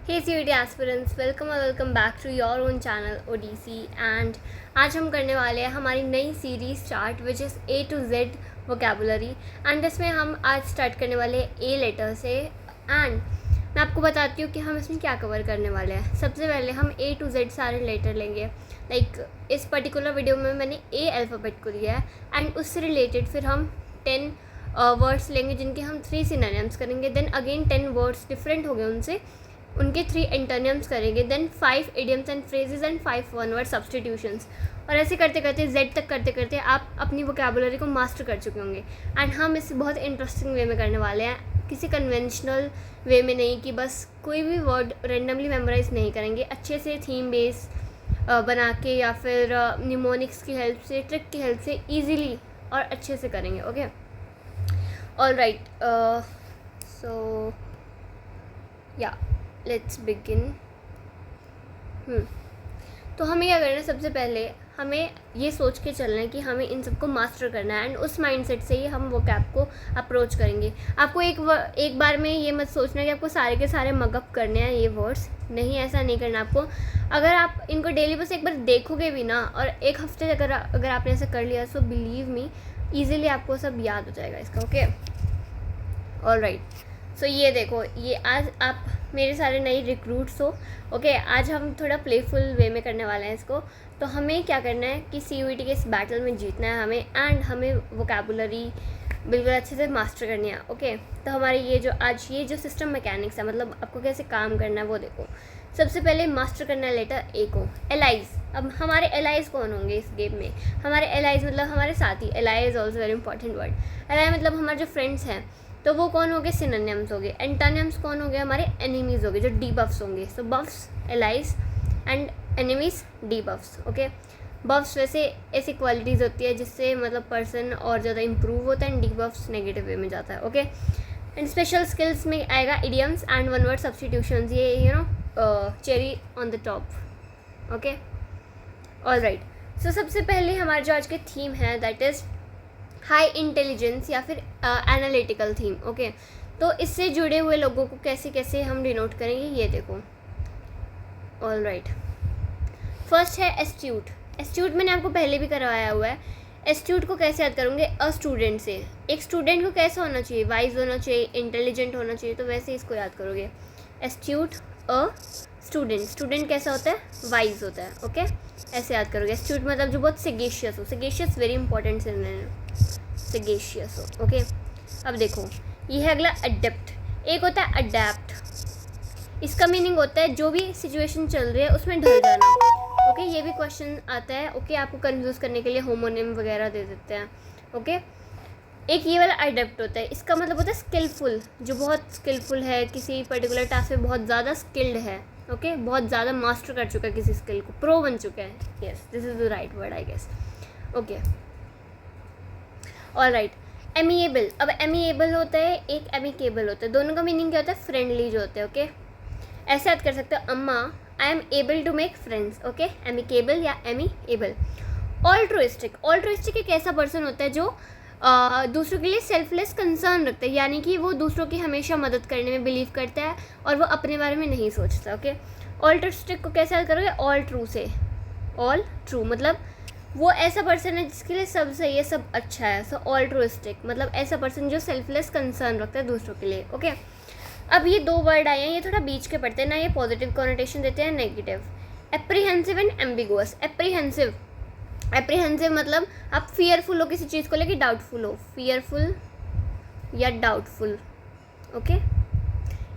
हे CUET aspirants, welcome और welcome back to your own channel ODC. And आज हम करने वाले हैं हमारी नई series start which is A to Z vocabulary. And इसमें हम आज स्टार्ट करने वाले हैं A लेटर से। एंड मैं आपको बताती हूँ कि हम इसमें क्या कवर करने वाले हैं। सबसे पहले हम A to Z सारे लेटर लेंगे। इस पर्टिकुलर वीडियो में मैंने A अल्फ़ाबेट को लिया है एंड उससे रिलेटेड फिर हम 10 वर्ड्स लेंगे जिनके हम 3 सिनोनिम्स करेंगे। देन अगेन 10 वर्ड्स डिफरेंट हो गए उनसे, उनके 3 एंटोनिम्स करेंगे। Then 5 idioms and phrases and 5 one word substitutions. और ऐसे करते करते Z तक करते करते आप अपनी वोकेबुलरी को मास्टर कर चुके होंगे। एंड हम इसे बहुत इंटरेस्टिंग वे में करने वाले हैं, किसी कन्वेंशनल वे में नहीं कि बस कोई भी वर्ड रेंडमली मेमोराइज नहीं करेंगे। अच्छे से थीम बेस बना के या फिर निमोनिक्स की हेल्प से, ट्रिक की हेल्प से ईजीली और अच्छे से करेंगे। ओके, ऑल राइट, सो या लेट्स बिगिन। तो हमें क्या करना है, सबसे पहले हमें ये सोच के चलना है कि हमें इन सबको मास्टर करना है। एंड उस माइंडसेट से ही हम वो कैप को अप्रोच करेंगे। आपको एक बार में ये मत सोचना कि आपको सारे के सारे मगअप करने हैं ये वर्ड्स। नहीं, ऐसा नहीं करना आपको। अगर आप इनको डेली बस एक बार देखोगे भी ना, और एक हफ्ते अगर आपने ऐसा कर लिया, सो बिलीव मी ईजिली आपको सब याद हो जाएगा इसका। ओके, ऑल राइट, सो ये देखो, ये आज आप मेरे सारे नए रिक्रूट्स हो। ओके, आज हम थोड़ा प्लेफुल वे में करने वाले हैं इसको। तो हमें क्या करना है कि CUET के इस बैटल में जीतना है हमें। एंड हमें वोकेबुलरी बिल्कुल अच्छे से मास्टर करनी है। ओके, तो हमारे ये जो सिस्टम मैकेनिक्स है, मतलब आपको कैसे काम करना है वो देखो। सबसे पहले मास्टर करना है लेटर A को, एलाइज। अब हमारे एलाइज कौन होंगे इस गेम में? हमारे एलाइज मतलब हमारे साथी। Ally is also very important word. Ally मतलब हमारे जो फ्रेंड्स हैं, तो वो कौन हो गए? सिनोनिम्स हो गए। एंटोनिम्स कौन हो गए? हमारे एनिमीज़ हो गए, जो डीबफ्स होंगे। So buffs allies and enemies debuffs. Okay, buffs वैसे ऐसी क्वालिटीज़ होती है जिससे मतलब पर्सन और ज़्यादा इंप्रूव होता है, एंड डीबफ्स नेगेटिव वे में जाता है। ओके, एंड स्पेशल स्किल्स में आएगा idioms and one word substitutions. ये cherry on the top. Okay, all right, so सबसे पहले हमारा जो आज के थीम है दैट इज़ हाई इंटेलिजेंस या फिर एनालिटिकल थीम। ओके, तो इससे जुड़े हुए लोगों को कैसे कैसे हम डिनोट करेंगे ये देखो। ऑल राइट, फर्स्ट है एस्ट्यूट। एस्ट्यूट मैंने आपको पहले भी करवाया हुआ है। एस्ट्यूट को कैसे याद करोगे? अ स्टूडेंट से। एक स्टूडेंट को कैसा होना चाहिए? वाइज होना चाहिए, इंटेलिजेंट होना चाहिए। तो वैसे इसको याद करोगे, एस्ट्यूट अ स्टूडेंट। स्टूडेंट कैसा होता है? वाइज होता है। ओके, ऐसे याद करोगे। एस्ट्यूट मतलब जो बहुत सेगेशियस हो। सेगेशियस वेरी इंपॉर्टेंट सेगेशियस हो। ओके, अब देखो, ये है अगला अडेप्ट। एक होता है अडेप्ट। इसका मीनिंग होता है जो भी सिचुएशन चल रही है उसमें ढल जाना। ओके, ये भी क्वेश्चन आता है। ओके, आपको कंफ्यूज करने के लिए होमोनिम वगैरह दे देते हैं। ओके, एक ये वाला अडेप्ट होता है। इसका मतलब होता है स्किलफुल, जो बहुत स्किलफुल है, किसी पर्टिकुलर टास्क में बहुत ज़्यादा स्किल्ड है। ओके, बहुत ज़्यादा मास्टर कर चुका है किसी स्किल को, प्रो बन चुका है। Yes, this is the right word I guess. Okay, all right, amiable. अब एमिएबल होता है, एक एमिकेबल होता है। दोनों का मीनिंग क्या होता है? फ्रेंडली जो होते हैं। ओके, ऐसे याद कर सकते हो, अम्मा I am able to make friends. Okay, amicable या एमिएबल। ऑल्ट्रुइस्टिक। ऑल्ट्रुइस्टिक एक ऐसा पर्सन होता है जो दूसरों के लिए सेल्फलेस कंसर्न रखता है, यानी कि वो दूसरों की हमेशा मदद करने में बिलीव करता है और वो अपने बारे में नहीं सोचता। ओके, ऑल्ट्रुइस्टिक को कैसे याद करोगे? ऑल ट्रू से। ऑल ट्रू मतलब वो ऐसा पर्सन है जिसके लिए सब सही है, सब अच्छा है। सो ऑल्ट्रुइस्टिक मतलब ऐसा पर्सन जो सेल्फलेस कंसर्न रखता है दूसरों के लिए। ओके, अब ये 2 वर्ड आए हैं, ये थोड़ा बीच के पड़ते हैं ना, ये पॉजिटिव कॉनोटेशन देते हैं, negative. Apprehensive and ambiguous. Apprehensive मतलब आप फियरफुल हो किसी चीज़ को लेके, डाउटफुल हो। फियरफुल या डाउटफुल। ओके,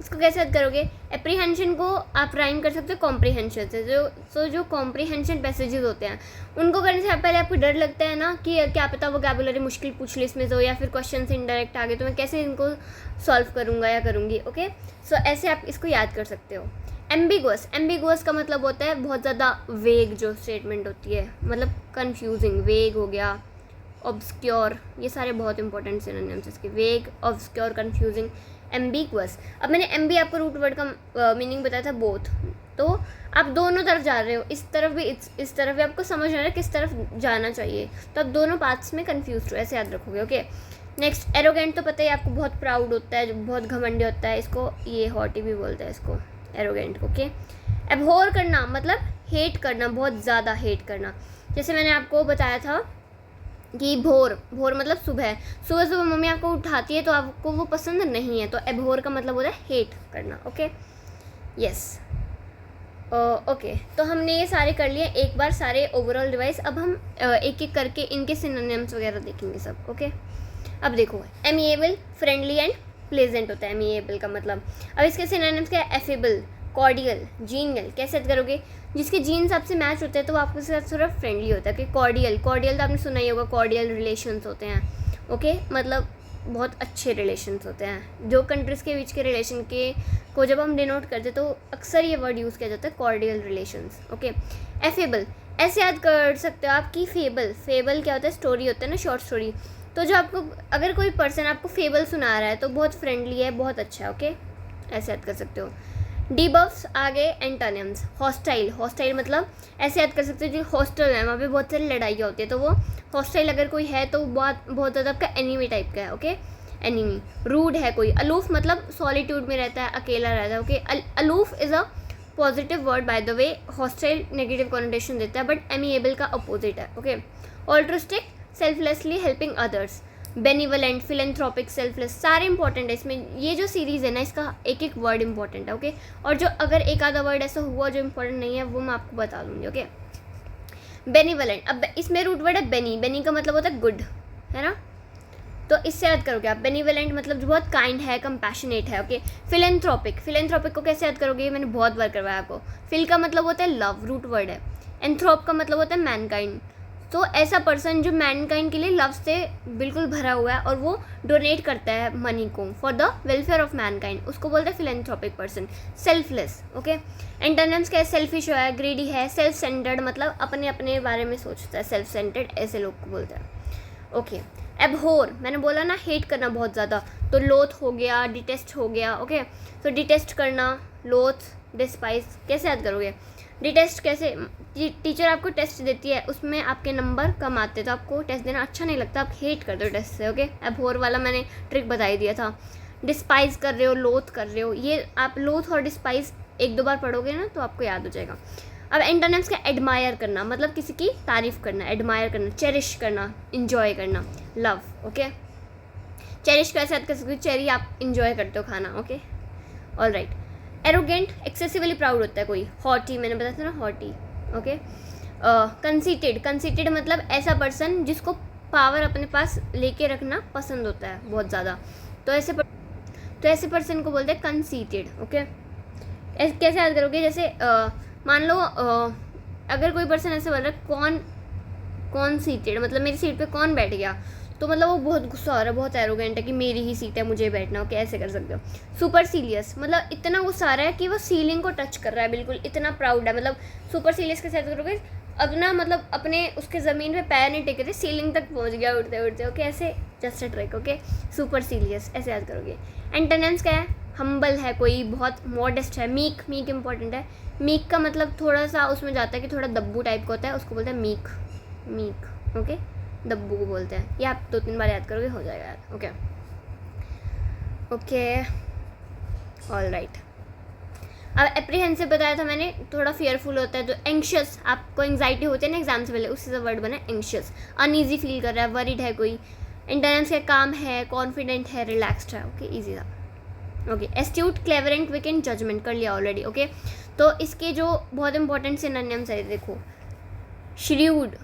इसको कैसे याद करोगे? एप्रीहेंशन को आप राइम कर सकते हो कॉम्प्रीहेंशन से। जो कॉम्प्रीहेंशन पैसेजेस होते हैं उनको करने से पहले आपको डर लगता है ना कि क्या पता वोकैबुलरी मुश्किल पूछ ली इसमें से, या फिर क्वेश्चन से इनडायरेक्ट आ गए तो मैं कैसे इनको सॉल्व करूँगा या करूँगी। ओके, सो ऐसे आप इसको याद कर सकते हो। एम्बिगुअस। एम्बिगुअस का मतलब होता है बहुत ज़्यादा वेग जो स्टेटमेंट होती है, मतलब कन्फ्यूजिंग। वेग हो गया, ऑब्सक्योर, ये सारे बहुत इंपॉर्टेंट सिनोनिम्स इसके। वेग, ऑब्सक्योर, कन्फ्यूजिंग, एम्बिगुअस। अब मैंने एम्बी आपको रूट वर्ड का मीनिंग बताया था, बोथ। तो आप दोनों तरफ जा रहे हो, इस तरफ भी इस तरफ भी, आपको समझ आ रहा है किस तरफ जाना चाहिए, तो आप दोनों पाथ्स में कन्फ्यूज हो, ऐसे याद रखोगे। Okay, next arrogant. तो पता ही आपको, बहुत प्राउड होता है, बहुत घमंडी होता है। इसको ये हॉटी भी बोलते हैं इसको। Arrogant, okay. एबहोर करना मतलब हेट करना, बहुत ज़्यादा हेट करना। जैसे मैंने आपको बताया था कि भोर मतलब सुबह सुबह मम्मी आपको उठाती है तो आपको वो पसंद नहीं है, तो एबहोर का मतलब होता है हेट करना, ओके। Yes, okay. तो हमने ये सारे कर लिए एक बार सारे ओवरऑल डिवाइस। अब हम एक एक करके इनके सिनोनिम्स वगैरह देखेंगे सब, ओके। अब देखो, एमिएबल, फ्रेंडली एंड प्लेजेंट होता है एमिएबल का मतलब। अब इसके सिनोनिम्स क्या है? Affable, cordial, genial. कैसे याद करोगे? जिसके जीन्स आपसे मैच होते हैं तो वो आपके साथ थोड़ा फ्रेंडली होता है। कि कॉर्डियल तो आपने सुना ही होगा, कॉर्डियल रिलेशंस होते हैं, ओके। मतलब बहुत अच्छे रिलेशंस होते हैं। जो कंट्रीज़ के बीच के रिलेशन के को जब हम डिनोट करते हैं तो अक्सर ये वर्ड यूज़ किया जाता है, कॉर्डियल रिलेशंस, ओके। एफेबल, ऐसे याद कर सकते हो आप कि फेबल क्या होता है? स्टोरी होता है ना, शॉर्ट स्टोरी। तो जो आपको अगर कोई पर्सन आपको फेबल सुना रहा है तो बहुत फ्रेंडली है, बहुत अच्छा है, ओके। ऐसे याद कर सकते हो। डीबफ्स आगे एंटोनिम्स। हॉस्टाइल मतलब ऐसे याद कर सकते हो जो हॉस्टल है वहाँ पे बहुत सारी लड़ाइयाँ होती है, तो वो हॉस्टाइल अगर कोई है तो बहुत ज़्यादा आपका एनिमी टाइप का है, ओके। एनिमी। रूड है कोई। अलूफ मतलब सॉलिट्यूड में रहता है, अकेला रहता है, okay. Aloof is a positive word by the way. Hostile negative connotation देता है, बट एमिएबल का अपोजिट है, okay. Altruistic, selflessly helping others. Benevolent, philanthropic, selfless, सारे इंपॉर्टेंट है इसमें। ये जो सीरीज़ है ना इसका एक एक वर्ड इंपॉर्टेंट है, ओके। और जो अगर एक आधा वर्ड ऐसा हुआ जो इंपॉर्टेंट नहीं है वो मैं आपको बता दूँगी, ओके। बेनिवलेंट, अब इसमें रूट वर्ड है बेनी का मतलब होता है गुड, है ना। तो इससे याद करोगे आप बेनिवलेंट मतलब जो बहुत काइंड है, कंपैशनेट है, ओके। फिलेंथ्रोपिक को कैसे याद करोगे? ये मैंने बहुत बार करवाया आपको। फिल का मतलब होता है लव, रूट वर्ड है। एंथ्रोप का मतलब होता है मैनकाइंड। तो ऐसा पर्सन जो मैनकाइंड के लिए लव से बिल्कुल भरा हुआ है और वो डोनेट करता है मनी को for the welfare of Mankind, उसको बोलते हैं philanthropic person. Selfless, okay. Antonyms क्या है? सेल्फिश है, ग्रीडी है, सेल्फ सेंटर्ड मतलब अपने अपने बारे में सोचता है, सेल्फ सेंटर्ड ऐसे लोग को बोलते हैं, ओके। एबहोर मैंने बोला ना हेट करना बहुत ज़्यादा, तो लोथ हो गया, डिटेस्ट हो गया, ओके। तो डिटेस्ट करना, लोथ, डिस्पाइस, कैसे याद करोगे? डिटेस्ट कैसे? टीचर आपको टेस्ट देती है, उसमें आपके नंबर कम आते तो आपको टेस्ट देना अच्छा नहीं लगता, आप हेट कर दो टेस्ट से, ओके। एबहोर वाला मैंने ट्रिक बता ही दिया था। डिस्पाइस कर रहे हो, लोथ कर रहे हो, ये आप लोथ और डिस्पाइस एक दो बार पढ़ोगे ना तो आपको याद हो जाएगा। अब एंटोनिम्स का एडमायर करना मतलब किसी की तारीफ़ करना, एडमायर करना। चेरिश करना, इंजॉय करना, लव, ओके। चेरिश कैसे याद कर सकते हो? चेरी आप इंजॉय करते हो खाना, okay. All right. Arrogant, excessively proud होता है कोई। हॉटी मैंने बताया था ना, हॉटी, ओके। कंसीटेड मतलब ऐसा पर्सन जिसको पावर अपने पास लेके रखना पसंद होता है बहुत ज़्यादा, तो ऐसे पर्सन को बोलते हैं कंसीटेड, ओके। कैसे याद करोगे? जैसे मान लो अगर कोई पर्सन ऐसे बोल रहा है कौन सीटेड मतलब मेरी सीट पे कौन बैठ गया, तो मतलब वो बहुत गुस्सा हो रहा है, बहुत एरोगेंट है कि मेरी ही सीट है, मुझे बैठना, ओके। ऐसे कर सकते हो। सुपरसीलियस मतलब इतना गुस्सा आ रहा है कि वो सीलिंग को टच कर रहा है, बिल्कुल इतना प्राउड है। मतलब सुपरसीलियस कैसे याद करोगे? अपना मतलब अपने उसके ज़मीन पे पैर नहीं टेके थे, सीलिंग तक पहुंच गया उड़ते उड़ते, ओके। ऐसे जस्ट अ ट्रिक, ओके। सुपरसीलियस ऐसे याद करोगे। एंटोनिम्स क्या है? हम्बल है कोई, बहुत मॉडेस्ट है। मीक इंपॉर्टेंट है। मीक का मतलब थोड़ा सा उसमें जाता है कि थोड़ा दब्बू टाइप का होता है, उसको बोलते हैं मीक, ओके। दब्बू को बोलते हैं। ये आप 2-3 बार याद करोगे हो जाएगा याद, ओके। All right. अब एप्रीहेंसिव बताया था मैंने, थोड़ा फियरफुल होता है। तो एंग्शियस, आपको एंग्जाइटी होती है ना एग्जाम से पहले, उससे वर्ड बना एंग्शियस। अनईजी फील कर रहा है, वरीड है कोई। एंटोनिम्स क्या? काम है, कॉन्फिडेंट है, रिलैक्स्ड है, ओके। ईजी था, ओके। एस्ट्यूट, क्लेवरेंट, विकेंट, जजमेंट कर लिया ऑलरेडी, ओके। तो इसके जो बहुत इंपॉर्टेंट सिनोनिम्स है देखो। श्रीव्ड,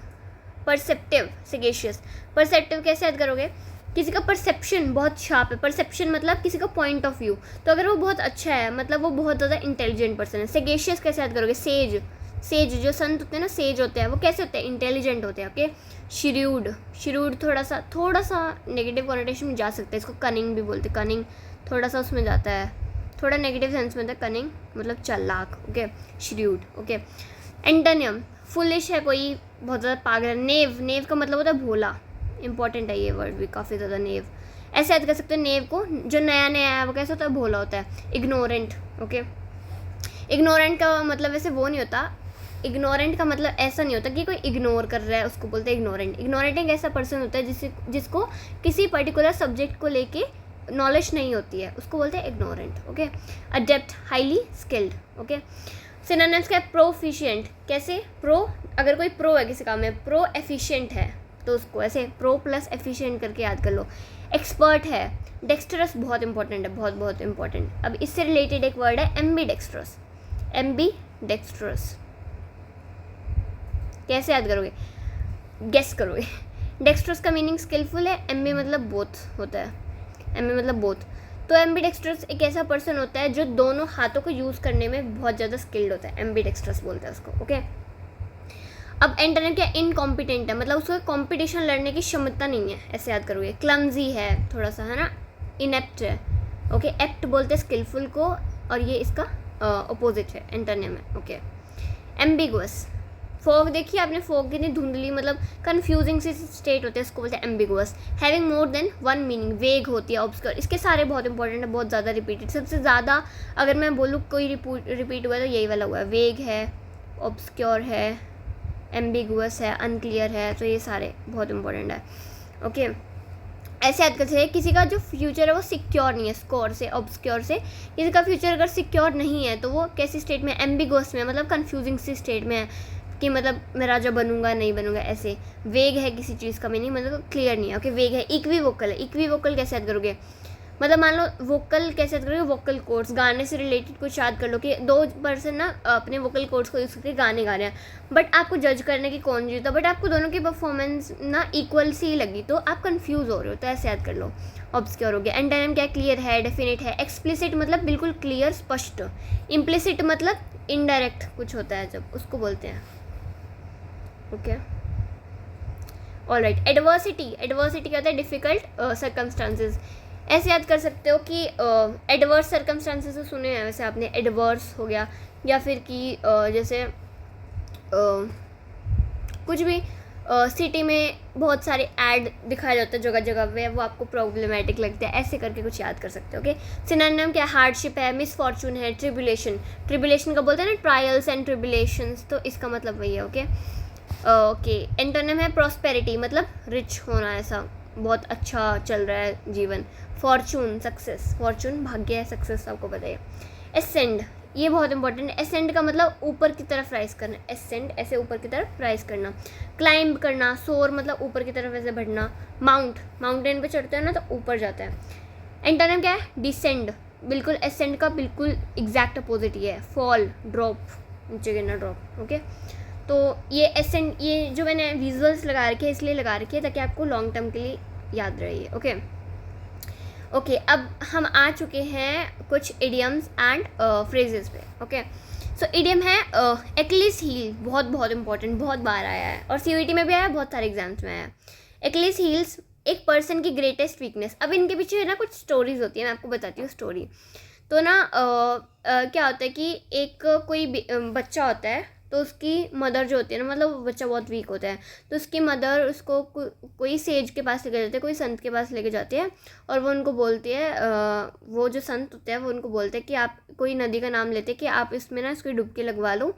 परसेप्टिव, सगेशियस। परसेप्टिव कैसे याद करोगे? किसी का परसेप्शन बहुत शार्प है। परसेप्शन मतलब किसी का पॉइंट ऑफ व्यू, तो अगर वो बहुत अच्छा है मतलब वो बहुत ज़्यादा इंटेलिजेंट पर्सन है। सगेशियस कैसे याद करोगे? सेज जो संत होते हैं ना, सेज होते हैं, वो कैसे होते हैं? इंटेलिजेंट होते हैं, ओके। श्रीव्ड थोड़ा सा नेगेटिव कॉनोटेशन में जा सकता है, इसको कनिंग भी बोलते हैं। कनिंग थोड़ा सा उसमें जाता है, थोड़ा नेगेटिव सेंस में होता है कनिंग मतलब चालाक, ओके। श्रीव्ड, ओके। एंटोनिम, फुलिश है कोई, बहुत ज़्यादा पागल है। नेव का मतलब होता है भोला, इंपॉर्टेंट है ये वर्ड भी काफ़ी ज़्यादा। नेव ऐसे याद कर सकते हो नेव को, जो नया है वो कैसे होता है? भोला होता है। Ignorant, okay. इग्नोरेंट का मतलब वैसे वो नहीं होता, इग्नोरेंट का मतलब ऐसा नहीं होता कि कोई इग्नोर कर रहा है, उसको बोलते हैं इग्नोरेंट। इग्नोरेंट एक ऐसा पर्सन होता है जिसको किसी पर्टिकुलर सब्जेक्ट को लेके नॉलेज नहीं होती है उसको बोलते हैं ignorant. Okay, adapt highly skilled. Okay, synonyms क्या है? प्रोफिशिएंट। कैसे? प्रो, अगर कोई प्रो है किसी काम में, प्रो एफिशिएंट है तो उसको ऐसे प्रो प्लस एफिशिएंट करके याद कर लो। एक्सपर्ट है, डेक्स्टरस बहुत इंपॉर्टेंट है, बहुत बहुत इंपॉर्टेंट। अब इससे रिलेटेड एक वर्ड है एम्बी डेक्स्ट्रस। एम्बी डेक्स्ट्रस कैसे याद करोगे? गेस करोगे। डेक्स्ट्रस का मीनिंग स्किलफुल है, एम्बी मतलब बोथ होता है, एम्बी मतलब बोथ। तो एम्बी डेक्स्ट्रस एक ऐसा पर्सन होता है जो दोनों हाथों को यूज़ करने में बहुत ज़्यादा स्किल्ड होता है, एम्बी डेक्स्ट्रस बोलते हैं उसको। ओके, अब एंटोनिम क्या? इनकॉम्पिटेंट है, मतलब उसको कंपटीशन लड़ने की क्षमता नहीं है, ऐसे याद करोगे। क्लमजी है थोड़ा सा, है ना। इनेप्ट है। ओके, एप्ट बोलते हैं स्किलफुल को, और ये इसका अपोजिट है, एंटोनिम है। Okay, ambiguous. फॉग देखिए आपने, फॉग कितनी धुंधली मतलब कंफ्यूजिंग सी स्टेट होती है, इसको बोलते हैं ambiguous. Having more than one meaning, वेग होती है, ऑब्सक्योर। इसके सारे बहुत इंपॉर्टेंट है, बहुत ज़्यादा रिपीटेड। सबसे ज़्यादा अगर मैं बोलूँ कोई रिपीट हुआ तो यही वाला हुआ है। वेग है, ऑब्सक्योर है, एम्बिगुअस है, अनक्लियर है, तो ये सारे बहुत इंपॉर्टेंट है। ओके, ऐसे याद कर सकते हैं, किसी का जो फ्यूचर है वो सिक्योर नहीं है, स्कोर से, ऑब्सक्योर से। किसी का फ्यूचर अगर सिक्योर नहीं है तो वो कैसी स्टेट में? एम्बिगुअस में, मतलब कंफ्यूजिंग सी स्टेट में है कि मतलब मैं राजा बनूंगा नहीं बनूंगा, ऐसे। वेग है किसी चीज़ का मीनिंग, मतलब क्लियर नहीं है। ओके, वेग है। इक्वी वोकल है, इक्वी वोकल कैसे याद करोगे? मतलब मान लो वोकल कैसे याद करोगे? वोकल कोड्स, गाने से रिलेटेड कुछ याद कर लो कि दो पर्सन ना अपने वोकल कोड्स को यूज़ करके गाने गा रहे हैं, बट आपको जज करने की कौन जीता, बट आपको दोनों की परफॉर्मेंस ना इक्वल सी लगी, तो आप कंफ्यूज हो रहे हो, तो ऐसे याद कर लो। ऑब्सक्योर हो गया। एंटोनिम क्या? क्लियर है, डेफिनेट है। एक्सप्लिसिट मतलब बिल्कुल क्लियर, स्पष्ट। इम्प्लिसिट मतलब इनडायरेक्ट कुछ होता है जब, उसको बोलते हैं। Okay, alright. एडवर्सिटी, एडवर्सिटी क्या होता है? Difficult circumstances. ऐसे याद कर सकते हो कि एडवर्स सर्कमस्टांसेस सुने हैं वैसे आपने, एडवर्स हो गया, या फिर कि जैसे कुछ भी सिटी में बहुत सारे ऐड दिखाया जाता है जगह जगह पे, वो आपको प्रॉब्लमेटिक लगता है, ऐसे करके कुछ याद कर सकते हो। ओके, सिनोनिम क्या? हार्डशिप है, मिसफॉर्चून है, ट्रिबुलेशन। ट्रिबुलेशन का बोलते हैं ना ट्रायल्स एंड ट्रिबुलेशंस, तो इसका मतलब वही है। ओके, ओके, एंटोनिम है प्रॉस्पेरिटी, मतलब रिच होना, ऐसा बहुत अच्छा चल रहा है जीवन। फॉर्चून, सक्सेस, फॉर्चून भाग्य है, सक्सेस आपको पता है। एसेंड, ये बहुत इंपॉर्टेंट है। एसेंड का मतलब ऊपर की तरफ राइज करना, एसेंड ऐसे ऊपर की तरफ राइज करना। क्लाइंब करना, सोर मतलब ऊपर की तरफ ऐसे बढ़ना। माउंट, माउंटेन पे चढ़ते हैं ना तो ऊपर जाता है। एंटोनिम क्या है? डिसेंड, बिल्कुल एसेंड का बिल्कुल एग्जैक्ट अपोजिट ही है। फॉल, ड्रॉप, नीचे गिरना, ड्रॉप। ओके, तो ये एसेंड, ये जो मैंने विजुअल्स लगा रखे हैं इसलिए लगा रखे हैं ताकि आपको लॉन्ग टर्म के लिए याद रहे। ओके, ओके, अब हम आ चुके हैं कुछ इडियम्स एंड फ्रेजेस पे। ओके, सो इडियम है एक्लिस हील, बहुत बहुत इंपॉर्टेंट, बहुत बार आया है और सीयूईटी में भी आया, बहुत सारे एग्जाम्स में आया। एक्लिस हील्स एक पर्सन की ग्रेटेस्ट वीकनेस। अब इनके पीछे ना कुछ स्टोरीज होती है, मैं आपको बताती हूँ स्टोरी। तो ना क्या होता है कि एक कोई बच्चा होता है, तो उसकी मदर जो होती है ना, मतलब वो बच्चा बहुत वीक होता है, तो उसकी मदर उसको कोई सेज के पास लेके जाते हैं, कोई संत के पास लेके जाती है, और वो उनको बोलती है, वो जो संत होते हैं वो उनको बोलते हैं कि आप कोई नदी का नाम लेते कि आप इसमें ना इसकी डुबकी लगवा लो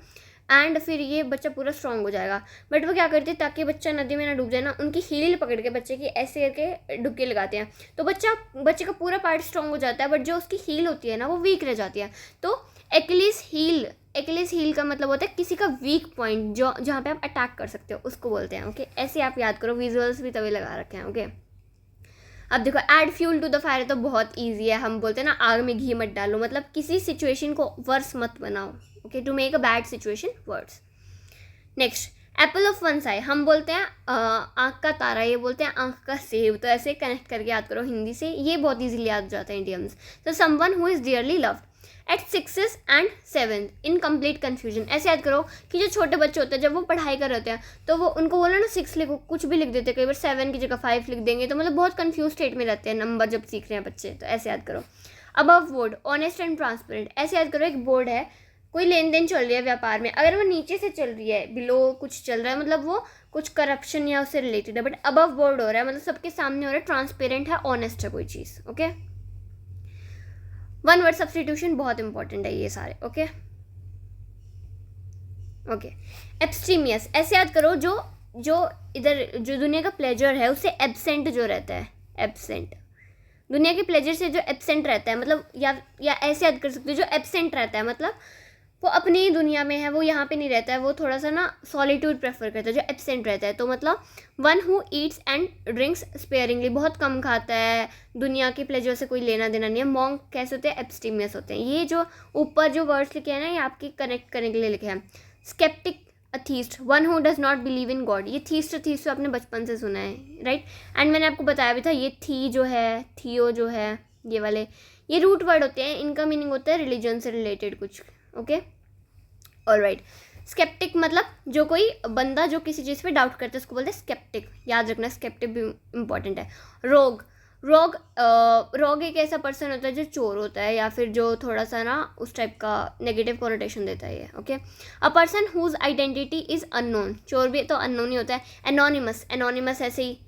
एंड फिर ये बच्चा पूरा स्ट्रॉन्ग हो जाएगा। बट वो क्या करते हैं ताकि बच्चा नदी में ना डूब जाए ना, उनकी हील पकड़ के बच्चे की ऐसे करके डुबकी लगाते हैं, तो बच्चे का पूरा पार्ट स्ट्रॉन्ग हो जाता है, बट जो उसकी हील होती है ना वो वीक रह जाती है। तो एक्लिस हील का मतलब होता है किसी का वीक पॉइंट, जो जहाँ पे आप अटैक कर सकते हो उसको बोलते हैं। ओके, ऐसे आप याद करो, विजुअल्स भी तभी लगा रखे हैं। ओके, अब देखो, add fuel to the fire तो बहुत ईजी है, हम बोलते हैं ना आग में घी मत डालो, मतलब किसी सिचुएशन को वर्स मत बनाओ। Okay, to make a bad situation worse. Next, apple of one eye, हम बोलते हैं आँख का तारा, ये बोलते हैं आँख का सेब, तो ऐसे कनेक्ट करके याद करो हिंदी से, ये बहुत ईजिली याद हो जाता है इडियम्स। तो someone who is dearly loved at 6th and 7th in complete confusion, ऐसे याद करो कि जो छोटे बच्चे होते हैं जब वो पढ़ाई कर रहे होते हैं तो वो उनको बोला ना 6 लिखो, कुछ भी लिख देते हैं, कई बार 7 की जगह 5 लिख देंगे, तो मतलब बहुत कंफ्यूज स्टेट में रहते हैं नंबर जब सीख रहे हैं बच्चे, तो ऐसे याद करो। Above board, honest and transparent, ऐसे याद करो एक बोर्ड है, कोई लेन देन चल रही है व्यापार में, अगर वो नीचे से चल रही है, बिलो कुछ चल रहा है, मतलब वो कुछ करप्शन या उससे रिलेटेड है, बट अबव बोर्ड हो रहा है मतलब सबके सामने हो रहा है, ट्रांसपेरेंट है, ऑनेस्ट है कोई चीज़। ओके, वन वर्ड सब्स्टिट्यूशन बहुत इंपॉर्टेंट है ये सारे। ओके, ओके, एब्स्टीमियस, ऐसे याद करो जो इधर जो दुनिया का प्लेजर है उससे एब्सेंट जो रहता है, एब्सेंट, दुनिया के प्लेजर से जो एब्सेंट रहता है, मतलब या ऐसे याद कर सकते हो, जो एब्सेंट रहता है मतलब वो अपनी दुनिया में है, वो यहाँ पे नहीं रहता है, वो थोड़ा सा ना सॉलिट्यूड प्रेफर करता है, जो एब्सेंट रहता है। तो मतलब one who eats and drinks sparingly, बहुत कम खाता है, दुनिया की प्लेजर से कोई लेना देना नहीं है। मॉन्क कैसे होते हैं? एब्स्टीमियस होते हैं। ये जो ऊपर जो वर्ड्स लिखे हैं ना, ये आपकी कनेक्ट करने के लिए लिखे हैं। Sceptic, atheist, one who does not believe in God. ये थीस्ट आपने बचपन से सुना है, राइट। एंड मैंने आपको बताया भी था, ये थी जो है, थियो जो है, ये वाले ये रूट वर्ड होते हैं, इनका मीनिंग होता है रिलीजन से रिलेटेड कुछ। Okay, alright. स्केप्टिक मतलब जो कोई बंदा जो किसी चीज़ पे डाउट करता है उसको बोलते हैं स्केप्टिक, याद रखना, स्केप्टिक भी इंपॉर्टेंट है। रोग एक ऐसा पर्सन होता है जो चोर होता है, या फिर जो थोड़ा सा ना उस टाइप का नेगेटिव कोनोटेशन देता है ये। Okay, a person whose identity is unknown, चोर भी तो अननोन ही होता है। एनोनिमस ऐसे ही,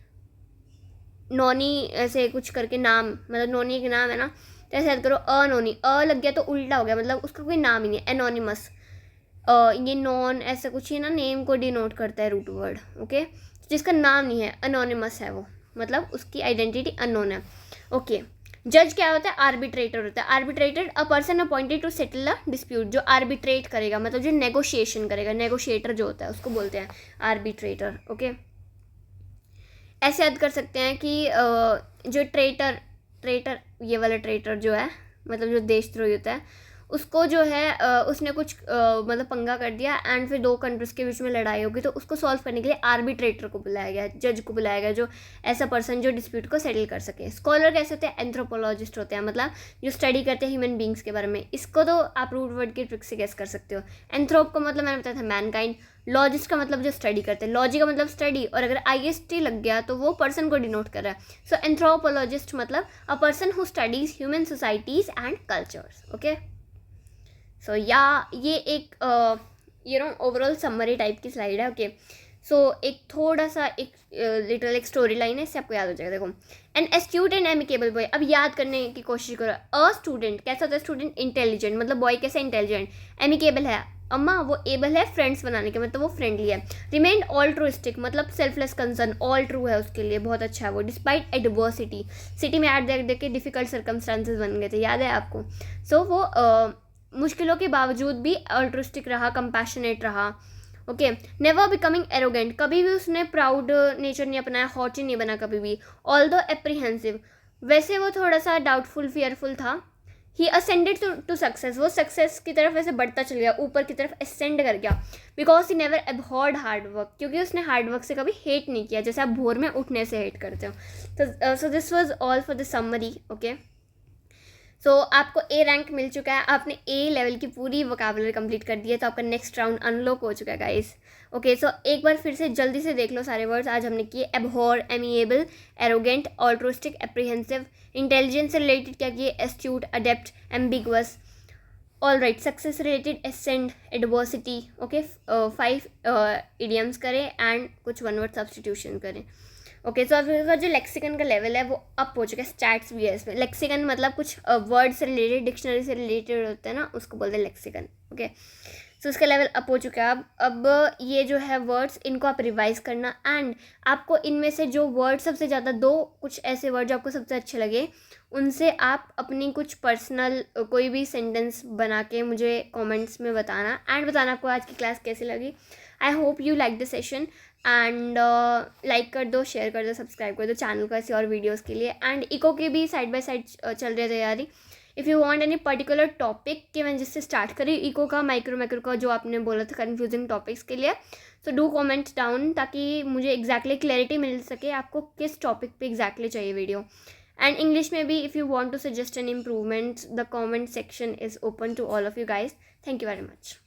नोनी ऐसे कुछ करके नाम, मतलब नोनी एक नाम है ना, तो ऐसे याद करो, अनोनी, अ लग गया तो उल्टा हो गया, मतलब उसका कोई नाम ही नहीं है। एनोनिमस, ये नॉन ऐसा कुछ ही ना, नेम को डिनोट करता है रूट वर्ड। ओके, जिसका नाम नहीं है, अनोनिमस है वो, मतलब उसकी आइडेंटिटी अननोन है। ओके, जज क्या होता है? आर्बिट्रेटर होता है। Arbitrator, a person appointed to settle a dispute, जो आर्बिट्रेट करेगा, मतलब जो नेगोशिएशन करेगा, नेगोशिएटर जो होता है उसको बोलते हैं आर्बिट्रेटर। ओके, ऐसे याद कर सकते हैं कि जो ट्रेटर ये वाला ट्रेटर जो है, मतलब जो देशद्रोही होता है, उसको जो है उसने कुछ मतलब पंगा कर दिया, एंड फिर दो कंट्रीज़ के बीच में लड़ाई होगी, तो उसको सॉल्व करने के लिए आर्बिट्रेटर को बुलाया गया, जज को बुलाया गया, जो ऐसा पर्सन जो डिस्प्यूट को सेटल कर सके। स्कॉलर कैसे होते हैं? एंथ्रोपोलॉजिस्ट होते हैं, मतलब जो स्टडी करते हैं ह्यूमन बींग्स के बारे में। इसको तो आप रूट वर्ड की ट्रिक से गेस कर सकते हो। एंथ्रोप को मतलब मैंने बताया था मैनकाइंड। लॉजिस्ट का मतलब जो स्टडी करते हैं, लॉजी का मतलब स्टडी, और अगर IST लग गया तो वो पर्सन को डिनोट कर रहा है। सो एंथ्रोपोलॉजिस्ट मतलब a person who studies human societies and cultures. Okay, so या ये एक ओवरऑल समरी टाइप की स्लाइड है। ओके, सो एक थोड़ा सा एक लिटरल एक स्टोरी लाइन है, इससे आपको याद हो जाएगा। देखो, an astute and amicable boy, अब याद करने की कोशिश करो। अ स्टूडेंट कैसा होता है? स्टूडेंट इंटेलिजेंट, मतलब बॉय कैसे? इंटेलिजेंट। एमिकेबल है अम्मा, वो एबल है फ्रेंड्स बनाने के, मतलब वो फ्रेंडली है। रिमेन ऑल्ट्रुइस्टिक, मतलब सेल्फलेस कंसर्न, ऑल ट्रू है उसके लिए, बहुत अच्छा है वो। डिस्पाइट एडवर्सिटी, सिटी में ऐड देख के डिफिकल्ट सर्कमस्टांसेस बन गए थे, याद है आपको। सो वो मुश्किलों के बावजूद भी ऑल्ट्रुइस्टिक रहा, कंपैशनेट रहा। ओके, नेवर बिकमिंग एरोगेंट, कभी भी उसने प्राउड नेचर नहीं अपनाया, हॉटी नहीं बना कभी भी। ऑल्दो एप्रीहेंसिव, वैसे वो थोड़ा सा डाउटफुल, फियरफुल था। ही असेंडेड टू सक्सेस, वो सक्सेस की तरफ ऐसे बढ़ता चल गया, ऊपर की तरफ असेंड कर गया। Because he never abhorred hard work, क्योंकि उसने हार्ड वर्क से कभी हेट नहीं किया, जैसे आप भोर में उठने से हेट करते हो। तो so this was all for the summary. Okay, so आपको A रैंक मिल चुका है, आपने A लेवल की पूरी वोकैबुलरी कंप्लीट कर दी है, तो आपका नेक्स्ट राउंड अनलॉक हो चुका है गाइस। ओके, सो एक बार फिर से जल्दी से देख लो सारे वर्ड्स आज हमने किए। एबहॉर, एमिएबल, एरोगेंट, ऑल्ट्रुइस्टिक, एप्रीहेंसिव। इंटेलिजेंस से रिलेटेड क्या किए? Astute, adapt, ambiguous. All right, success related ascend, adversity. Okay, 5 idioms करें एंड कुछ वन वर्ड सब्सटीट्यूशन करें। ओके, सो अब जो लेक्सिकन का लेवल है वो अप हो चुका है, स्टैट्स भी है इसमें। लेक्सिकन मतलब कुछ वर्ड से रिलेटेड, डिक्शनरी से रिलेटेड होते हैं ना, उसको बोलते हैं लेक्सिकन। ओके, सो उसका लेवल अप हो चुका है। अब ये जो है वर्ड्स, इनको आप रिवाइज करना, एंड आपको इनमें से जो वर्ड सबसे ज़्यादा, दो कुछ ऐसे वर्ड जो आपको सबसे अच्छे लगे, उनसे आप अपनी कुछ पर्सनल कोई भी सेंटेंस बना के मुझे कमेंट्स में बताना, एंड बताना आपको आज की क्लास कैसी लगी। I hope you like the session, and like कर दो, शेयर कर दो, सब्सक्राइब कर दो चैनल को ऐसे और वीडियोज़ के लिए। एंड इको की भी साइड बाय साइड चल रही है तैयारी। If you want any particular topic कि मैं जिससे स्टार्ट करी इको का, माइक्रो का, जो आपने बोला था कन्फ्यूजिंग टॉपिक्स के लिए, सो डू कमेंट डाउन, ताकि मुझे एग्जैक्टली क्लैरिटी मिल सके आपको किस टॉपिक पे एग्जैक्टली चाहिए वीडियो। एंड इंग्लिश में भी if you want to suggest an improvement, the comment section is open to all of you guys. Thank you very much.